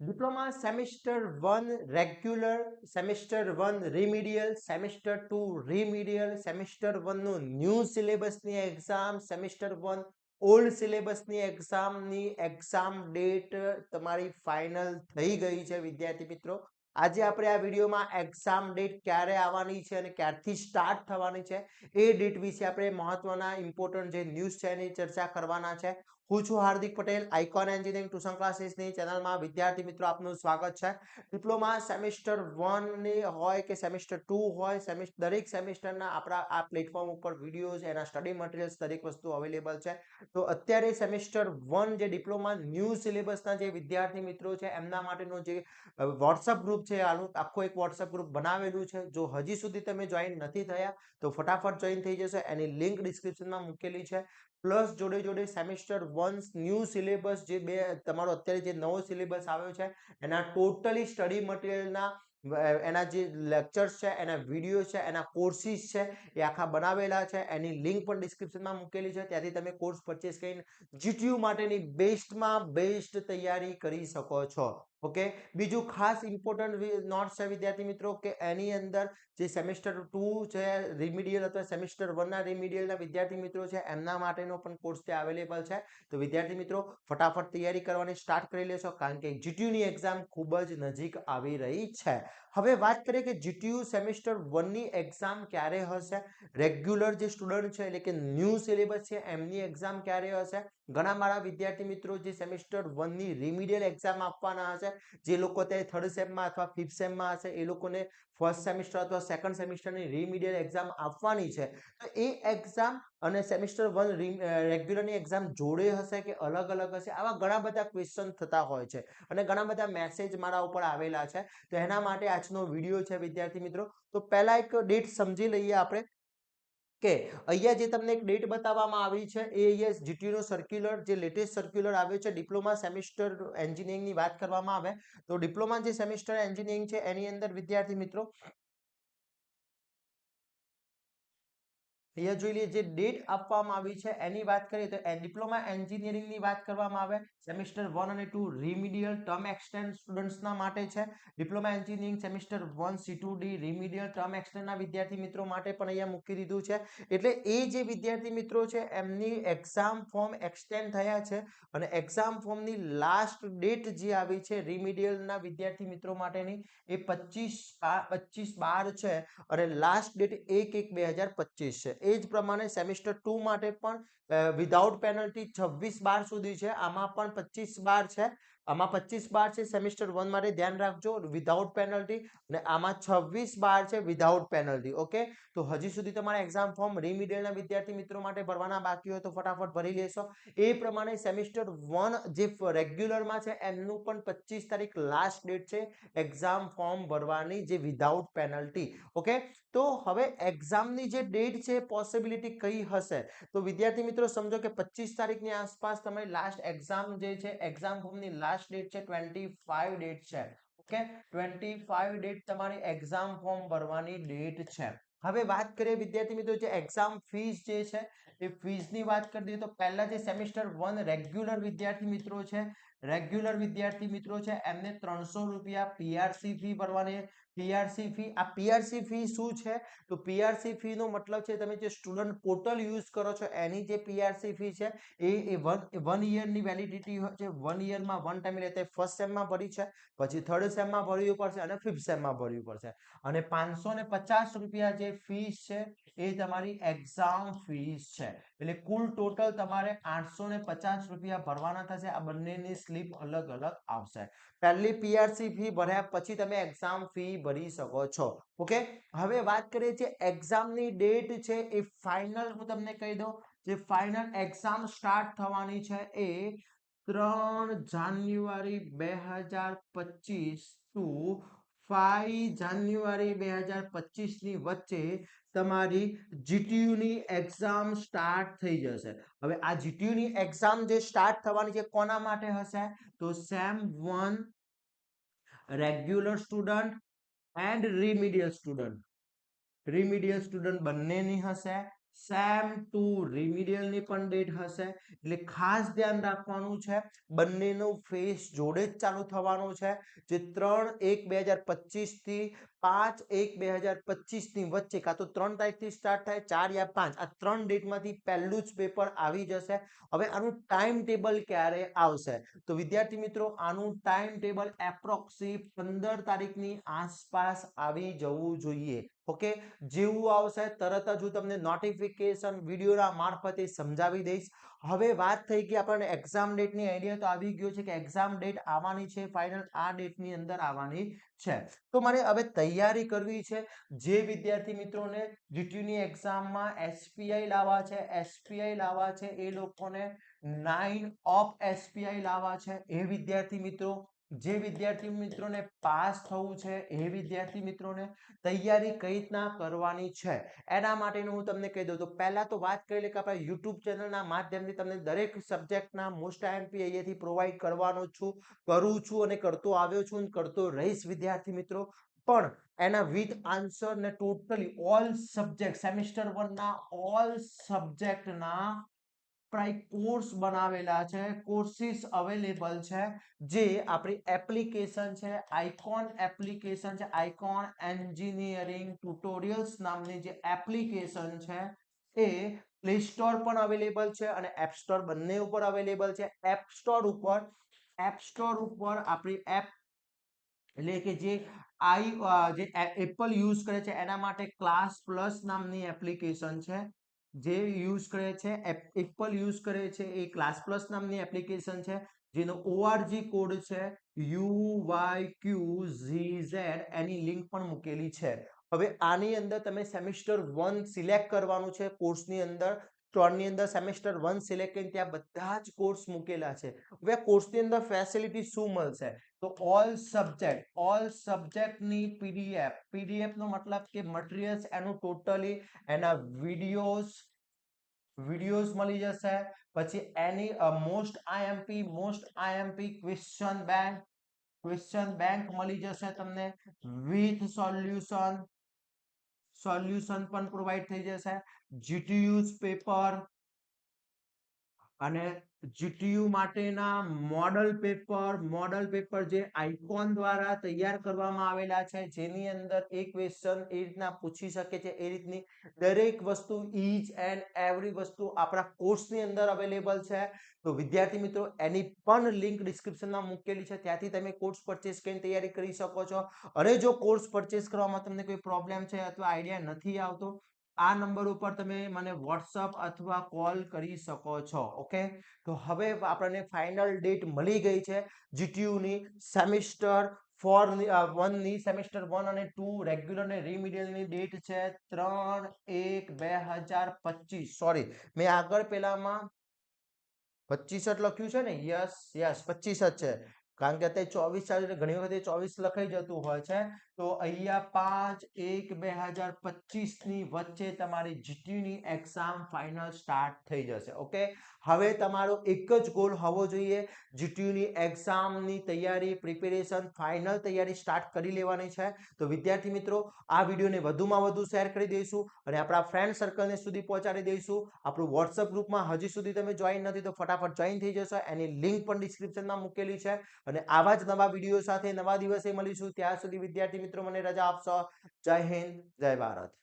Diploma semester 1 regular, semester 1 remedial, semester 2 remedial, semester 1 નું new સિલેબસની exam, semester 1 old સિલેબસની એક્ઝામની એક્ઝામ ડેટ તમારી ફાઇનલ થઈ ગઈ છે વિદ્યાર્થી મિત્રો. આજે આપણે આ વિડીયોમાં એક્ઝામ ડેટ ક્યારે આવવાની છે અને ક્યારથી સ્ટાર્ટ થવાની છે એ ડેટ વિશે આપણે મહત્વના ઇમ્પોર્ટન્ટ જે ન્યૂઝ છે એની ચર્ચા કરવાના છે. હું છું Hardik Patel, icon engineering tuition ક્લાસીસની ચેનલમાં વિદ્યાર્થી મિત્રો આપનું સ્વાગત છે. ડિપ્લોમા સેમિસ્ટર 1 ની હોય કે સેમિસ્ટર 2 હોય, દરેક સેમિસ્ટરના આપણા આ પ્લેટફોર્મ ઉપર વિડીયોઝ, એના સ્ટડી મટીરિયલ્સ, દરેક વસ્તુ અવેલેબલ છે. તો અત્યારે સેમિસ્ટર 1 જે ડિપ્લોમા ન્યૂ સિલેબસના જે વિદ્યાર્થી મિત્રો છે એમના માટેનો જે વોટ્સઅપ ગ્રુપ છે, આખો એક વોટ્સઅપ ગ્રુપ બનાવેલું છે. જો હજી સુધી તમે જોઈન નથી થયા તો ફટાફટ જોઈન થઈ જશો, એની લિંક ડિસ્ક્રિપ્શનમાં મૂકેલી છે. પ્લસ જોડે જોડે સેમિસ્ટર 1 ન્યૂ સિલેબસ જે તમારો અત્યારે જે નવો સિલેબસ આવ્યો છે એના ટોટલી સ્ટડી મટીરિયલના એના જે લેક્ચર્સ છે, એના વિડીયો છે, એના કોર્સિસ છે એ આખા બનાવેલા છે. એની લિંક પણ ડિસ્ક્રિપ્શનમાં મૂકેલી છે. ત્યાંથી તમે કોર્સ પરચેસ કરીને જીટીયુ માટેની બેસ્ટમાં બેસ્ટ તૈયારી કરી શકો છો. ઓકે, બીજું ખાસ ઇમ્પોર્ટન્ટ નોટ્સ છે વિદ્યાર્થી મિત્રો કે એની અંદર જે સેમિસ્ટર 2 છે રિમિડિયલ અથવા સેમિસ્ટર 1 ના રિમિડિયલના વિદ્યાર્થી મિત્રો છે એમના માટેનો પણ કોર્સ ત્યાં અવેલેબલ છે. તો વિદ્યાર્થી મિત્રો ફટાફટ તૈયારી કરવાની સ્ટાર્ટ કરી લેશો, કારણ કે જીટીયુની એક્ઝામ ખૂબ જ નજીક આવી રહી છે. હવે વાત કરીએ કે જીટીયુ સેમિસ્ટર 1 ની એક્ઝામ ક્યારે હશે. રેગ્યુલર જે સ્ટુડન્ટ છે એટલે કે ન્યૂ સિલેબસ છે એમની એક્ઝામ ક્યારે હશે. ઘણા મારા વિદ્યાર્થી મિત્રો જે સેમિસ્ટર 1 ની રિમિડિયલ એક્ઝામ આપવાના હશે, જે લોકો તે થર્ડ સેમમાં અથવા ફિફ્થ સેમમાં હશે એ લોકોને ફર્સ્ટ સેમિસ્ટર અથવા સેકન્ડ સેમિસ્ટરની રિમિડિયલ એક્ઝામ આપવાની છે. તો એ એક્ઝામ અને સેમિસ્ટર 1 રેગ્યુલરની એક્ઝામ જોડે હશે કે અલગ અલગ હશે, આવા ઘણા બધા ક્વેશ્ચન થતા હોય છે અને ઘણા બધા મેસેજ મારા ઉપર આવેલા છે. તો એના માટે આજનો વિડીયો છે વિદ્યાર્થી મિત્રો. તો પહેલા એક ડેટ સમજી લઈએ આપણે કે અહીંયા જે તમને એક ડેટ બતાવવામાં આવી છે એ અહીંયા જીટીયુ નો સર્ક્યુલર, જે લેટેસ્ટ સર્ક્યુલર આવ્યો છે ડિપ્લોમા સેમિસ્ટર એન્જિનિયરિંગની વાત કરવામાં આવે તો ડિપ્લોમા જે સેમિસ્ટર એન્જિનિયરિંગ છે એની અંદર વિદ્યાર્થી મિત્રો અહીંયા જોઈ લઈએ જે ડેટ આપવામાં આવી છે એની વાત કરીએ તો ડિપ્લોમા એન્જિનિયરિંગની વાત કરવામાં આવે સેમિસ્ટર 1 અને 2 રિમિડિયલ ટર્મ એક્સટેન્ડ સ્ટુડન્ટ્સના માટે છે. Diploma engineering semester 1 C2D remedial term એક્સટેન્ડના વિદ્યાર્થી મિત્રો માટે પણ અહીંયા મૂકી દીધું છે. એટલે એ જે વિદ્યાર્થી મિત્રો છે એમની એક્ઝામ ફોર્મ એક્સટેન્ડ થયા છે અને એક્ઝામ ફોર્મની લાસ્ટ ડેટ જે આવી છે રિમિડિયલના વિદ્યાર્થી મિત્રો માટેની એ 25/12 છે અને લાસ્ટ ડેટ 1/1/2025 છે. એ જ પ્રમાણે સેમિસ્ટર 2 માટે પણ વિધાઉટ પેનલ્ટી 26/12 સુધી છે. આમાં પણ 25/12 છે, આમાં 25/12 છે સેમિસ્ટર 1 માટે, ધ્યાન રાખજો, વિધાઉટ પેનલ્ટી. અને આમાં 26/12 છે વિધાઉટ પેનલ્ટી. ઓકે, તો હજી સુધી તમારા એક્ઝામ ફોર્મ રિમિડિયલના વિદ્યાર્થી મિત્રો માટે ભરવાના બાકી હોય તો ફટાફટ ભરી લેશો. એ પ્રમાણે સેમિસ્ટર 1 જે રેગ્યુલરમાં છે એમનું પણ 25 તારીખ લાસ્ટ ડેટ છે એક્ઝામ ફોર્મ ભરવાની, જે વિધાઉટ પેનલ્ટી. ઓકે, તો હવે એક્ઝામની જે ડેટ છે પોસિબિલિટી કઈ હશે તો વિદ્યાર્થી મિત્રો સમજો કે 25 તારીખની આસપાસ તમારી લાસ્ટ એક્ઝામ જે છે એક્ઝામ ફોર્મની લાસ્ટ ડેટ છે 25 ડેટ છે. ઓકે, 25 ડેટ તમારી એક્ઝામ ફોર્મ ભરવાની ડેટ છે. હવે વાત કરીએ વિદ્યાર્થી મિત્રો જે એક્ઝામ ફીસ જે છે એ ફીસની વાત કરી દઈએ તો પહેલા જે સેમિસ્ટર 1 રેગ્યુલર વિદ્યાર્થી મિત્રો છે, રેગ્યુલર વિદ્યાર્થી મિત્રો છે એમને 300 રૂપિયા પીઆરસી ફી ભરવાની. પીઆરસી ફી, આ પીઆરસી ફી શું છે તો પીઆરસી ફી નો મતલબ છે તમે જે સ્ટુડન્ટ પોર્ટલ યુઝ કરો છો એની જે પીઆરસી ફી છે એ વન યરની વેલિડિટી હોય છે. 1 યરમાં 1 ટાઈમ એટલે ફર્સ્ટ સેમમાં ભરી છે, પછી થર્ડ સેમમાં ભરવી પડશે અને ફિફ્થ સેમમાં ભરવી પડશે. અને 550 રૂપિયા જે ફીસ છે એ તમારી એક્ઝામ ફીસ છે. એટલે કુલ ટોટલ તમારે 850 રૂપિયા ભરવાના થશે. આ બંનેની સ્લીપ અલગ અલગ આવશે. પહેલી પીઆરસી ફી ભર્યા પછી તમે એક્ઝામ ફી ભરી શકો છો. ઓકે, હવે વાત કરીએ જે એક્ઝામની ડેટ છે એ ફાઇનલ હું તમને કહી દઉં, જે ફાઇનલ એક્ઝામ સ્ટાર્ટ થવાની છે એ 3 જાન્યુઆરી 2025 ટુ 5 જાન્યુઆરી 2025 ની વચ્ચે તમારી જીટીયુ ની એક્ઝામ સ્ટાર્ટ થઈ જશે. હવે આ જીટીયુ ની એક્ઝામ જે સ્ટાર્ટ થવાની છે કોના માટે હશે તો sem 1 regular student and remedial student બંનેની હશે. સેમ 2 રિમિડિયલ ની પણ ડેટ હશે એટલે ખાસ ધ્યાન રાખવાનું છે બંનેનો ફેસ જોડે જ ચાલુ થવાનો છે જે 3/1/2025 થી 5/1/2025 ની વચ્ચે કાં તો 3 તારીખથી સ્ટાર્ટ થાય 4 યા 5 આ 3 ડેટમાંથી પહેલું જ પેપર આવી જશે હવે આનું ટાઈમ ટેબલ ક્યારે આવશે તો વિદ્યાર્થી મિત્રો આનું ટાઈમ ટેબલ એપ્રોક્સી 15 તારીખની આસપાસ આવી જવું જોઈએ ઓકે જેવું આવશે તરત જ હું તમને નોટિફિકેશન વિડીયોના મારફતે સમજાવી દઈશ હવે વાત થઈ ગઈ આપણને એક્ઝામ ડેટની આઈડિયા તો આવી ગયો છે કે એક્ઝામ ડેટ આવવાની છે ફાઇનલ આ ડેટની અંદર આવવાની છે તો મારે હવે તૈયારી કરવી છે જે વિદ્યાર્થી મિત્રોને જીટીયુની એક્ઝામમાં એસપીઆઈ લાવવા છે એસપીઆઈ લાવવા છે એ લોકોને 9 ઓફ એસપીઆઈ લાવવા છે એ વિદ્યાર્થી મિત્રો જે વિદ્યાર્થી મિત્રોને પાસ થવું છે એ વિદ્યાર્થી મિત્રોને તૈયારી કઈ રીતના કરવાની છે એના માટેનું હું તમને કહી દઉં તો પહેલા તો વાત કરી લે કે આપણે યુટ્યુબ ચેનલના માધ્યમથી તમને દરેક સબ્જેક્ટના મોસ્ટ આઈએમપી અહીંયાથી પ્રોવાઈડ કરવાનો છું કરું છું અને કરતો આવ્યો છું અને કરતો રહીશ વિદ્યાર્થી મિત્રો પણ એના વિથ આન્સર ને ટોટલી ઓલ સબ્જેક્ટ સેમિસ્ટર 1 ના ઓલ સબ્જેક્ટના કોર્સ બનાવેલા છે કોર્સિસ અવેલેબલ છે જે આપણી એપ્લિકેશન છે આઇકોન એપ્લિકેશન છે આઇકોન એન્જિનિયરિંગ ટ્યુટોરિયલ્સ નામની જે એપ્લિકેશન છે એ પ્લે સ્ટોર પણ અવેલેબલ છે અને એપ સ્ટોર બંને ઉપર અવેલેબલ છે એપ સ્ટોર ઉપર આપણી એપ એટલે કે જે એપલ યુઝ કરે છે એના માટે ક્લાસ પ્લસ નામની એપ્લિકેશન છે જે યુઝ કરે છે એપલ યુઝ કરે છે એ ક્લાસ પ્લસ નામની એપ્લિકેશન છે જેનો ઓઆરજી કોડ છે UYQZZ એની લિંક પણ મૂકેલી છે હવે આની અંદર તમે સેમિસ્ટર 1 સિલેક્ટ કરવાનું છે કોર્સની અંદર સ્ટોરની અંદર સેમિસ્ટર 1 સિલેક્ટ કરીને ત્યાં બધા જ કોર્સ મૂકેલા છે હવે કોર્સની અંદર ફેસિલિટી શું મળશે તો ઓલ સબ્જેક્ટની પીડીએફ નો મતલબ કે મટીરીયલ્સ એનું ટોટલી એના વિડિયોઝ મળી જશે પછી એની મોસ્ટ આઈએમપી ક્વેશ્ચન બેંક મળી જશે તમને વિથ સોલ્યુશન પણ પ્રોવાઈડ થઈ જશે જીટીયુઝ પેપર અને જીટીયુ માટેના મોડલ પેપર જે આઇકોન દ્વારા તૈયાર કરવામાં આવેલા છે જેની અંદર એક ક્વેશ્ચન એ રીતના પૂછી શકે છે એ રીતની દરેક વસ્તુ ઈચ એન્ડ એવરી વસ્તુ આપણા કોર્સની અંદર અવેલેબલ છે તો વિદ્યાર્થી મિત્રો એની પણ લિંક ડિસ્ક્રિપ્શનમાં મૂકેલી છે ત્યાંથી તમે કોર્સ પરચેસ કરીને તૈયારી કરી શકો છો અને જો કોર્સ પરચેસ કરવામાં તમને કોઈ પ્રોબ્લેમ છે અથવા આઈડિયા નથી આવતો આ નંબર ઉપર તમે મને વોટ્સઅપ અથવા કોલ કરી શકો છો ઓકે તો હવે આપણને ફાઇનલ ડેટ મળી ગઈ છે જીટીયુ ની સેમિસ્ટર 1 ની સેમિસ્ટર 1 અને 2 રેગ્યુલર ને રિમિડિયલ ની ડેટ છે 3/1/2025 સોરી મેં આગળ પેલામાં 25 જ લખ્યું છે ને યસ 25 જ છે કારણ કે અત્યારે 24 ચાલે છે ઘણી વખત 24 લખાઈ જતું હોય છે તો અહીંયા 5/1/2025 ની વચ્ચે તમારી જીટીયુ ની એક્ઝામ ફાઇનલ સ્ટાર્ટ થઈ જશે ઓકે હવે તમારો એક જ ગોલ હોવો જોઈએ જીટીયુ ની એક્ઝામની તૈયારી પ્રિપેરેશન ફાઇનલ તૈયારી સ્ટાર્ટ કરી લેવાની છે તો વિદ્યાર્થી મિત્રો આ વિડીયોને વધુમાં વધુ શેર કરી દઈશું અને આપણા ફ્રેન્ડ સર્કલને સુધી પહોંચાડી દઈશું આપણું વોટ્સઅપ ગ્રુપમાં હજી સુધી તમે જોઈન નથી તો ફટાફટ જોઈન થઈ જશો એની લિંક પણ ડિસ્ક્રિપ્શનમાં મૂકેલી છે અને આવા જ નવા વિડીયો સાથે નવા દિવસે મળીશું ત્યાં સુધી વિદ્યાર્થી મિત્રો મને રજા આપશો જય હિન્દ જય ભારત